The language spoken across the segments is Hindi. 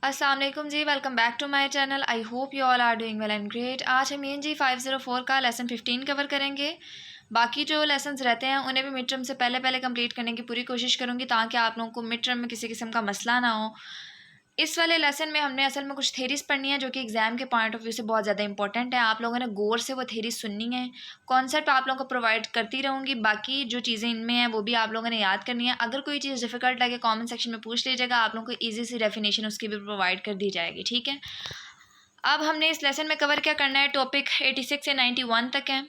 अस्सलाम वालेकुम जी, welcome back to my channel. I hope you all are doing well and great. आज हम ENG 504 का लेसन 15 कवर करेंगे। बाकी जो लेसन्स रहते हैं उन्हें भी मिड टर्म से पहले पहले कंप्लीट करने की पूरी कोशिश करूँगी ताकि आप लोगों को मिड टर्म में किसी किस्म का मसला ना हो। इस वाले लेसन में हमने असल में कुछ थेरीज पढ़नी है जो कि एग्जाम के पॉइंट ऑफ व्यू से बहुत ज़्यादा इंपॉर्टेंट है। आप लोगों ने गौर से वो थेरीज सुननी है। कॉन्सेप्ट आप लोगों को प्रोवाइड करती रहूँगी, बाकी जो चीज़ें इनमें हैं वो भी आप लोगों ने याद करनी है। अगर कोई चीज़ डिफिकल्ट लगे कमेंट सेक्शन में पूछ लीजिएगा, आप लोगों को ईजी सी डेफिनेशन उसकी भी प्रोवाइड कर दी जाएगी। ठीक है, अब हमने इस लेसन में कवर क्या करना है, टॉपिक 86 से 91 तक है।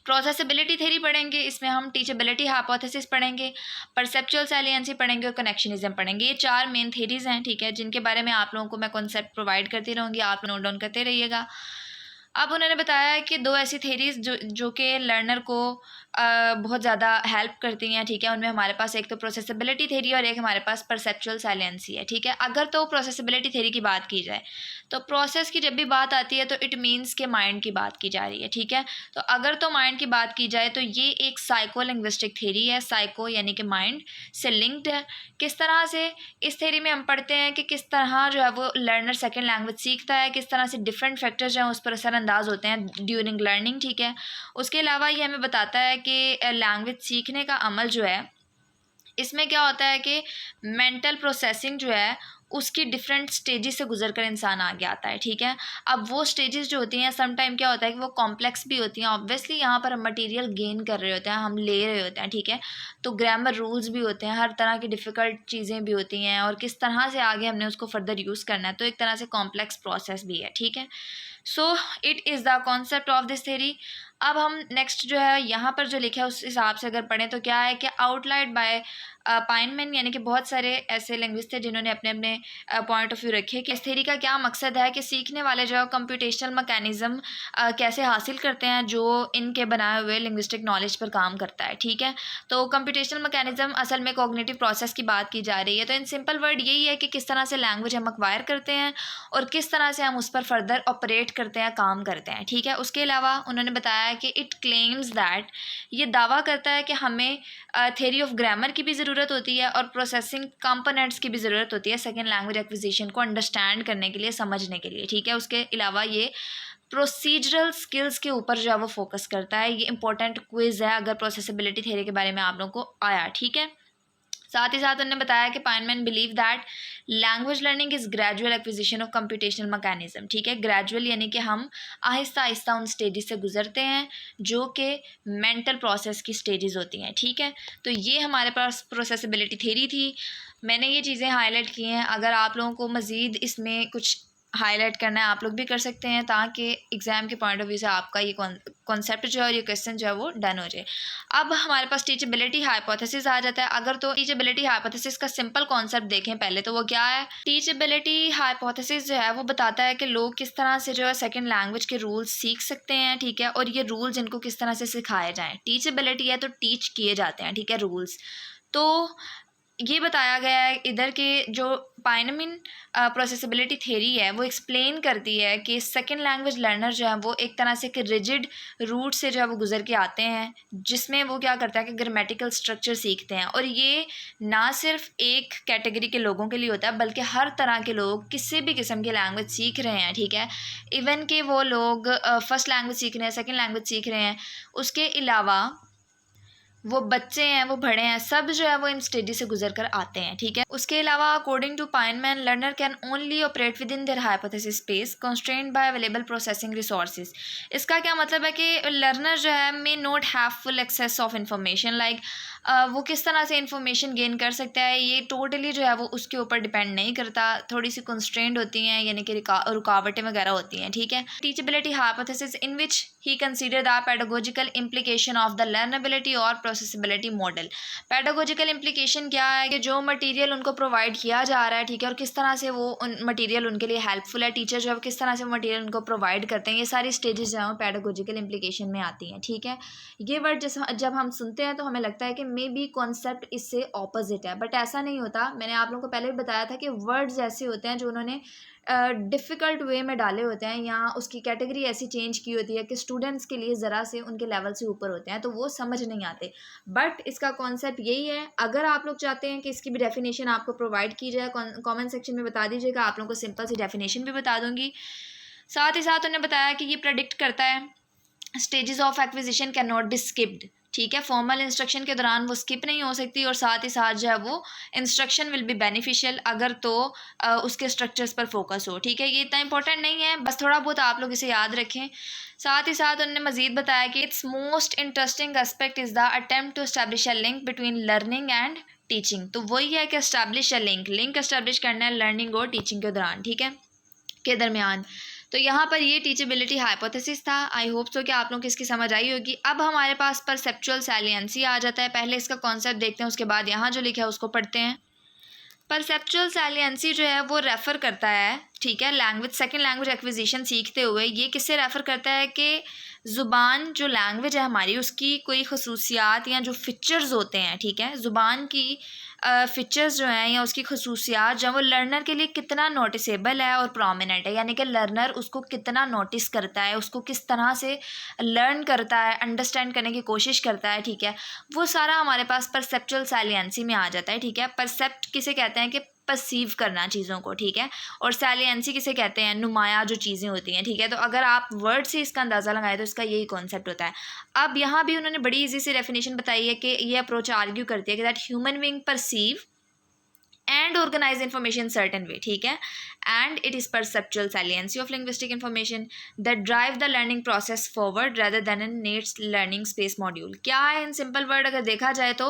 प्रोसेसिबिलिटी थ्योरी पढ़ेंगे, इसमें हम टीचेबिलिटी हाइपोथेसिस पढ़ेंगे, परसेप्चुअल सैलियंसी पढ़ेंगे और कनेक्शनिज्म पढ़ेंगे। ये चार मेन थ्योरीज हैं, ठीक है, जिनके बारे में आप लोगों को मैं कॉन्सेप्ट प्रोवाइड करती रहूँगी, आप नोट डाउन करते रहिएगा। अब उन्होंने बताया है कि दो ऐसी थेरीज जो कि लर्नर को बहुत ज़्यादा हेल्प करती हैं, ठीक है। उनमें हमारे पास एक तो प्रोसेसिबिलिटी थेरी और एक हमारे पास परसेप्चुअल साइलेंसी है, ठीक है। अगर तो प्रोसेसिबिलिटी थेरी की बात की जाए तो प्रोसेस की जब भी बात आती है तो इट मीन्स के माइंड की बात की जा रही है, ठीक है। तो अगर तो माइंड की बात की जाए तो ये एक साइको लिंग्विस्टिक थेरी है। साइको यानी कि माइंड से लिंक्ड है। किस तरह से इस थेरी में हम पढ़ते हैं कि किस तरह जो है वो लर्नर सेकेंड लैंग्वेज सीखता है, किस तरह से डिफरेंट फैक्टर्स जो हैं उस पर असरअंदाज होते हैं ड्यूरिंग लर्निंग, ठीक है। उसके अलावा ये हमें बताता है कि लैंग्वेज सीखने का अमल जो है इसमें क्या होता है कि मेंटल प्रोसेसिंग जो है उसकी डिफरेंट स्टेजेस से गुजर कर इंसान आगे आता है, ठीक है। अब वो स्टेजेस जो होती हैं सम टाइम क्या होता है कि वो कॉम्प्लेक्स भी होती हैं। ऑब्वियसली यहाँ पर हम मटेरियल गेन कर रहे होते हैं, हम ले रहे होते हैं, ठीक है। तो ग्रामर रूल्स भी होते हैं, हर तरह की डिफ़िकल्ट चीज़ें भी होती हैं और किस तरह से आगे हमने उसको फर्दर यूज़ करना है, तो एक तरह से कॉम्प्लेक्स प्रोसेस भी है, ठीक है। So it is the concept of this theory. अब हम नेक्स्ट जो है यहाँ पर जो लिखा है उस हिसाब से अगर पढ़ें तो क्या है कि आउटलाइड बाय पाइनमैन, यानी कि बहुत सारे ऐसे लैंग्वेज थे जिन्होंने अपने अपने पॉइंट ऑफ व्यू रखे कि इस थ्योरी का क्या मकसद है कि सीखने वाले जो कंप्यूटेशनल मैकेनिज्म कैसे हासिल करते हैं जो इनके बनाए हुए लिंग्विस्टिक नॉलेज पर काम करता है, ठीक है। तो कंप्यूटेशनल मैकेनिज्म असल में कॉग्निटिव प्रोसेस की बात की जा रही है। तो इन सिंपल वर्ड यही है कि किस तरह से लैंग्वेज हम एक्वायर करते हैं और किस तरह से हम उस पर फर्दर ऑपरेट करते हैं, काम करते हैं, ठीक है। उसके अलावा उन्होंने बताया कि इट क्लेम्स दैट, ये दावा करता है कि हमें थ्योरी ऑफ ग्रामर की भी ज़रूरत होती है और प्रोसेसिंग कंपोनेंट्स की भी ज़रूरत होती है सेकेंड लैंग्वेज एक्विजिशन को अंडरस्टैंड करने के लिए, समझने के लिए, ठीक है। उसके अलावा ये प्रोसीजरल स्किल्स के ऊपर जो है वो फोकस करता है। ये इंपॉर्टेंट क्विज है अगर प्रोसेसिबिलिटी थ्योरी के बारे में आप लोगों को आया, ठीक है। साथ ही साथ उन्होंने बताया कि Pienemann believe that language learning is gradual acquisition of computational mechanism, ठीक है। ग्रेजुअल यानी कि हम आहिस्ता आहिस्ता उन स्टेजेस से गुजरते हैं जो कि मेंटल प्रोसेस की स्टेजेस होती हैं, ठीक है। तो ये हमारे पास प्रोसेसिबिलिटी थ्योरी थी। मैंने ये चीज़ें हाईलाइट की हैं। अगर आप लोगों को मज़ीद इसमें कुछ हाईलाइट करना है आप लोग भी कर सकते हैं ताकि एग्ज़ाम के पॉइंट ऑफ व्यू से आपका ये कॉन्सेप्ट जो है और ये क्वेश्चन जो है वो डन हो जाए। अब हमारे पास टीचेबिलिटी हाइपोथेसिस आ जाता है। अगर तो टीचेबिलिटी हाइपोथेसिस का सिंपल कॉन्सेप्ट देखें पहले तो वो क्या है। टीचेबिलिटी हाइपोथेसिस जो है वो बताता है कि लोग किस तरह से जो है सेकेंड लैंग्वेज के रूल्स सीख सकते हैं, ठीक है, और ये रूल्स इनको किस तरह से सिखाए जाएँ। टीचेबिलिटी है तो टीच किए जाते हैं, ठीक है, रूल्स। तो ये बताया गया है इधर के जो पाइनमैन प्रोसेसिबिलिटी थ्योरी है वो एक्सप्लेन करती है कि सेकेंड लैंग्वेज लर्नर जो है वो एक तरह से कि रिजिड रूट से जो है वो गुजर के आते हैं जिसमें वो क्या करता है कि ग्रामेटिकल स्ट्रक्चर सीखते हैं। और ये ना सिर्फ एक कैटेगरी के लोगों के लिए होता है बल्कि हर तरह के लोग किसी भी किस्म की लैंग्वेज सीख रहे हैं, ठीक है। इवन कि वो लोग फर्स्ट लैंग्वेज सीख रहे हैं, सेकेंड लैंग्वेज सीख रहे हैं, उसके अलावा वो बच्चे हैं, वो बड़े हैं, सब जो है वो इन स्टेजेस से गुजर कर आते हैं, ठीक है। उसके अलावा according to Pienemann learner can only operate within their hypothesis space constrained by available processing resources. इसका क्या मतलब है कि लर्नर जो है may not have full access of information, like वो किस तरह से इंफॉर्मेशन गेन कर सकता है ये टोटली जो है वो उसके ऊपर डिपेंड नहीं करता। थोड़ी सी कंस्ट्रेंड होती हैं यानी कि रुकावटें वगैरह होती हैं, ठीक है। Teachability hypothesis in which he consider the pedagogical implication of the लर्नेबिलिटी और प्रोसेसिबिलिटी मॉडल। पेडागोजिकल इम्प्लीकेशन क्या है कि जो मटेरियल उनको प्रोवाइड किया जा रहा है, ठीक है, और किस तरह से वो उन मटेरियल उनके लिए हेल्पफुल है, टीचर जो है किस तरह से वो मटेरियल उनको प्रोवाइड करते हैं, ये सारी स्टेजेस जो है पेडागोजिकल इम्प्लीकेशन में आती हैं, ठीक है। ये वर्ड जब हम सुनते हैं तो हमें लगता है कि मे बी कॉन्सेप्ट इससे ऑपोजिट है, बट ऐसा नहीं होता। मैंने आप लोगों को पहले भी बताया था कि वर्ड्स ऐसे होते हैं जो उन्होंने डिफ़िकल्ट वे में डाले होते हैं या उसकी कैटेगरी ऐसी चेंज की होती है कि स्टूडेंट्स के लिए ज़रा से उनके लेवल से ऊपर होते हैं, तो वो समझ नहीं आते। बट इसका कॉन्सेप्ट यही है। अगर आप लोग चाहते हैं कि इसकी भी डेफिनेशन आपको प्रोवाइड की जाए, कमेंट सेक्शन में बता दीजिएगा, आप लोगों को सिंपल सी डेफिनेशन भी बता दूँगी। साथ ही साथ उन्होंने बताया कि ये प्रेडिक्ट करता है stages of acquisition can not be skipped, ठीक है। फॉर्मल इंस्ट्रक्शन के दौरान वो स्किप नहीं हो सकती, और साथ ही साथ जो है वो इंस्ट्रक्शन विल बी बेनिफिशियल अगर तो उसके स्ट्रक्चर्स पर फोकस हो, ठीक है। ये इतना इंपॉर्टेंट नहीं है, बस थोड़ा बहुत आप लोग इसे याद रखें। साथ ही साथ उन्होंने मजीद बताया कि it's most interesting aspect is the attempt to establish a link between learning and teaching. तो वही है कि एस्टैब्लिश अ लिंक एस्टैब्लिश करना है लर्निंग और टीचिंग के दौरान, ठीक है, के दरमियान। तो यहाँ पर ये टीचेबिलिटी हाइपोथेसिस था। आई होप सो कि आप लोगों को इसकी समझ आई होगी। अब हमारे पास परसेप्चुअल सैलियंसी आ जाता है। पहले इसका कॉन्सेप्ट देखते हैं, उसके बाद यहाँ जो लिखा है उसको पढ़ते हैं। परसेप्चुअल सैलियंसी जो है वो रेफ़र करता है, ठीक है, लैंग्वेज सेकंड लैंग्वेज एक्विजिशन सीखते हुए। ये किससे रेफ़र करता है कि ज़ुबान जो लैंग्वेज है हमारी उसकी कोई खसूसियात या जो फ़ीचर्स होते हैं, ठीक है, ज़ुबान की फ़ीचर्स जो हैं या उसकी खसूसियात जो है वो लर्नर के लिए कितना नोटिसेबल है और प्रोमिनेंट है, यानी कि लर्नर उसको कितना नोटिस करता है, उसको किस तरह से लर्न करता है, अंडरस्टैंड करने की कोशिश करता है, ठीक है, वो सारा हमारे पास परसेप्चुअल सैलियंसी में आ जाता है, ठीक है। परसेप्ट किसे कहते हैं कि परसीव करना चीज़ों को, ठीक है, और सैलियंसी किसे कहते हैं, नुमाया जो चीज़ें होती हैं, ठीक है। तो अगर आप वर्ड से इसका अंदाज़ा लगाएं तो इसका यही कॉन्सेप्ट होता है। अब यहाँ भी उन्होंने बड़ी इजी सी डेफिनेशन बताई है कि ये अप्रोच आर्ग्यू करती है कि that human being perceive and organize information certain way, ठीक है, and it is perceptual saliency of linguistic information that drive the learning process forward rather than an innate learning space module। क्या है इन सिंपल वर्ड अगर देखा जाए तो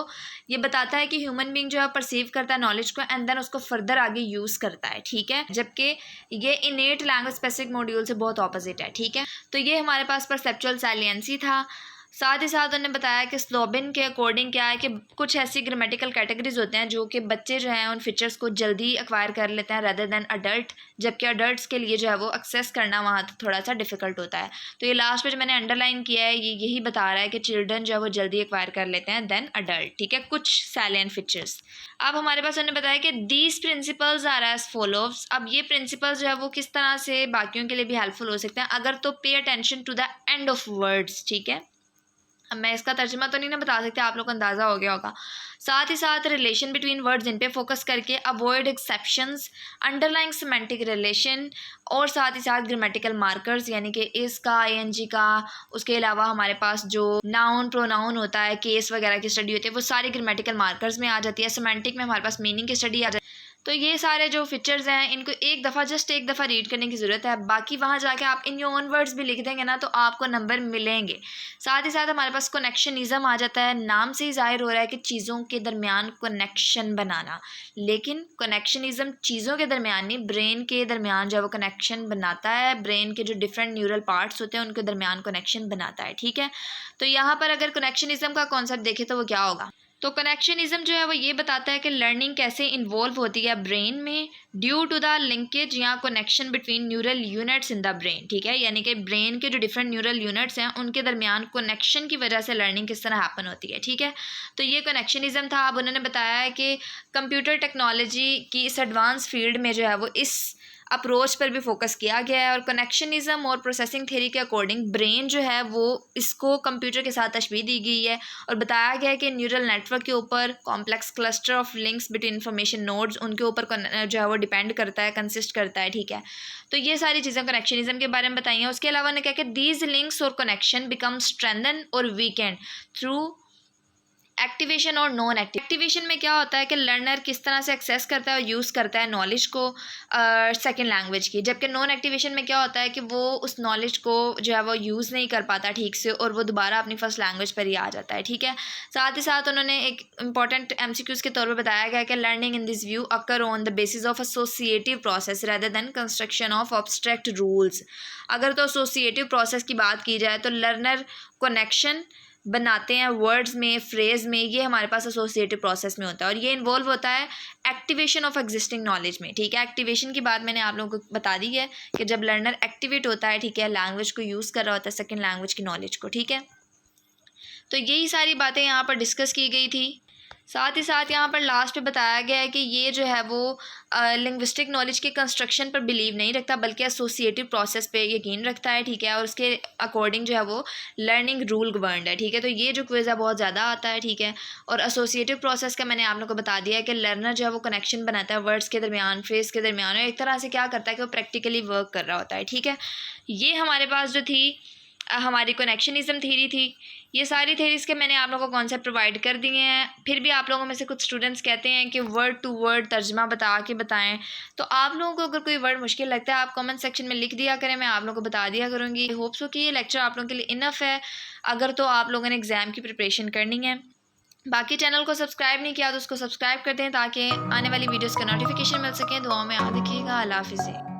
ये बताता है कि ह्यूमन बीइंग जो है परसीव करता है नॉलेज को एंड देन उसको फर्दर आगे यूज़ करता है, ठीक है, जबकि ये इनेट लैंग्वेज स्पेसिफिक मॉड्यूल से बहुत ऑपोजिट है, ठीक है। तो ये हमारे पास परसेप्चुअल सैलियंसी था। साथ ही साथ उन्होंने बताया कि स्लोबिन के अकॉर्डिंग क्या है कि कुछ ऐसी ग्रामेटिकल कैटेगरीज होते हैं जो कि बच्चे जो हैं उन फीचर्स को जल्दी एक्वायर कर लेते हैं रेदर देन अडल्ट, जबकि अडल्ट्स के लिए जो है वो एक्सेस करना वहाँ थोड़ा सा डिफिकल्ट होता है। तो ये लास्ट में जो मैंने अंडरलाइन किया है ये यही बता रहा है कि चिल्ड्रन जो है वो जल्दी एक्वायर कर लेते हैं देन अडल्ट, ठीक है, कुछ सैलिएंट फीचर्स। अब हमारे पास उन्होंने बताया कि दीज प्रिंसिपल्स आर एज फॉलोव्स। अब ये प्रिंसिपल्स जो है वो किस तरह से बाकियों के लिए भी हेल्पफुल हो सकते हैं अगर तो pay attention to the end of words, ठीक है। अब मैं इसका तर्जुमा तो नहीं ना बता सकती, आप लोग को अंदाज़ा हो गया होगा। साथ ही साथ रिलेशन बिटवीन वर्ड्स इन पे फोकस करके avoid exceptions, underlying semantic relation, और साथ ही साथ ग्रामेटिकल मार्कर्स यानी कि इसका आईएनजी का, उसके अलावा हमारे पास जो नाउन प्रोनाउन होता है, केस वगैरह की स्टडी होती है, वो सारी ग्रामेटिकल मार्कर्स में आ जाती है। सिमेंटिक में हमारे पास मीनिंग की स्टडी आ जाती है। तो ये सारे जो फीचर्स हैं इनको एक दफ़ा जस्ट एक दफ़ा रीड करने की ज़रूरत है। बाकी वहाँ जाके आप इन योर ओन वर्ड्स भी लिख देंगे ना तो आपको नंबर मिलेंगे। साथ ही साथ हमारे पास कनेक्शनिज़म आ जाता है। नाम से ही ज़ाहिर हो रहा है कि चीज़ों के दरमियान कनेक्शन बनाना, लेकिन कनेक्शनिज़म चीज़ों के दरमियान नहीं, ब्रेन के दरमियान जो है वो कनेक्शन बनाता है। ब्रेन के जो डिफरेंट न्यूरल पार्ट्स होते हैं उनके दरमियान कनेक्शन बनाता है, ठीक है। तो यहाँ पर अगर कनेक्शनिज़म का कॉन्सेप्ट देखें तो वो क्या होगा, तो कनेक्शनिज़म जो है वो ये बताता है कि लर्निंग कैसे इन्वॉल्व होती है ब्रेन में ड्यू टू द लिंकेज या connection between neural units in the brain, ठीक है, यानी कि ब्रेन के जो डिफरेंट न्यूरल यूनिट्स हैं उनके दरमियान कनेक्शन की वजह से लर्निंग किस तरह हैपन होती है, ठीक है। तो ये कनेक्शनिज़म था। अब उन्होंने बताया है कि कंप्यूटर टेक्नोलॉजी की इस एडवांस फील्ड में जो है वो इस अप्रोच पर भी फोकस किया गया है, और कनेक्शनिज़म और प्रोसेसिंग थ्योरी के अकॉर्डिंग ब्रेन जो है वो इसको कंप्यूटर के साथ तशबीह दी गई है, और बताया गया है कि न्यूरल नेटवर्क के ऊपर complex cluster of links between information nodes उनके ऊपर जो है वो डिपेंड करता है, कंसिस्ट करता है, ठीक है। तो ये सारी चीज़ें कनेक्शनिज़म के बारे में बताई हैं। उसके अलावा उन्होंने कहा कि दीज लिंक्स और कनेक्शन बिकम स्ट्रेंथन और वीकेंड थ्रू एक्टिवेशन और नॉन एक्टिवेशन में क्या होता है कि लर्नर किस तरह से एक्सेस करता है और यूज़ करता है नॉलेज को सेकंड लैंग्वेज की, जबकि नॉन एक्टिवेशन में क्या होता है कि वो उस नॉलेज को जो है वो यूज़ नहीं कर पाता ठीक से और वो दोबारा अपनी फर्स्ट लैंग्वेज पर ही आ जाता है, ठीक है। साथ ही साथ उन्होंने एक इंपॉर्टेंट एमसीक्यूज़ के तौर पर बताया गया कि learning in this view occur on the basis of associative process rather than construction of obstruct rules. अगर तो एसोसिएटिव प्रोसेस की बात की जाए तो लर्नर कनेक्शन बनाते हैं वर्ड्स में, फ्रेज में, ये हमारे पास एसोसिएटिव प्रोसेस में होता है, और ये इन्वॉल्व होता है एक्टिवेशन ऑफ एग्जिस्टिंग नॉलेज में, ठीक है। एक्टिवेशन की बात मैंने आप लोगों को बता दी है कि जब लर्नर एक्टिवेट होता है, ठीक है, लैंग्वेज को यूज़ कर रहा होता है सेकेंड लैंग्वेज की नॉलेज को, ठीक है। तो यही सारी बातें यहाँ पर डिस्कस की गई थी। साथ ही साथ यहाँ पर लास्ट पे बताया गया है कि ये जो है वो लिंग्विस्टिक नॉलेज के कंस्ट्रक्शन पर बिलीव नहीं रखता बल्कि एसोसिएटिव प्रोसेस पे यकीन रखता है, ठीक है, और उसके अकॉर्डिंग जो है वो लर्निंग रूल गवर्नड है, ठीक है। तो ये जो क्विज़ है बहुत ज़्यादा आता है, ठीक है। और एसोसिएटिव प्रोसेस का मैंने आप लोगों को बता दिया है कि लर्नर जो है वो कनेक्शन बनाता है वर्ड्स के दरमियान, फ्रेज के दरमियान, और एक तरह से क्या करता है कि वो प्रैक्टिकली वर्क कर रहा होता है, ठीक है। ये हमारे पास जो थी हमारी कनेक्शनिज्म थ्योरी थी। ये सारी थ्योरीज़ के मैंने आप लोगों को कॉन्सेप्ट प्रोवाइड कर दिए हैं। फिर भी आप लोगों में से कुछ स्टूडेंट्स कहते हैं कि वर्ड टू वर्ड तर्जमा बता के बताएं, तो आप लोगों को अगर कोई वर्ड मुश्किल लगता है आप कमेंट सेक्शन में लिख दिया करें, मैं आप लोगों को बता दिया करूँगी। होप सो कि ये लेक्चर आप लोगों के लिए इनफ है अगर तो आप लोगों ने एग्ज़ाम की प्रिपरेशन करनी है। बाकी चैनल को सब्सक्राइब नहीं किया तो उसको सब्सक्राइब कर दें ताकि आने वाली वीडियोज़ का नोटिफिकेशन मिल सके। दुआओं में याद रखिएगा। अल्लाह हाफ़िज़।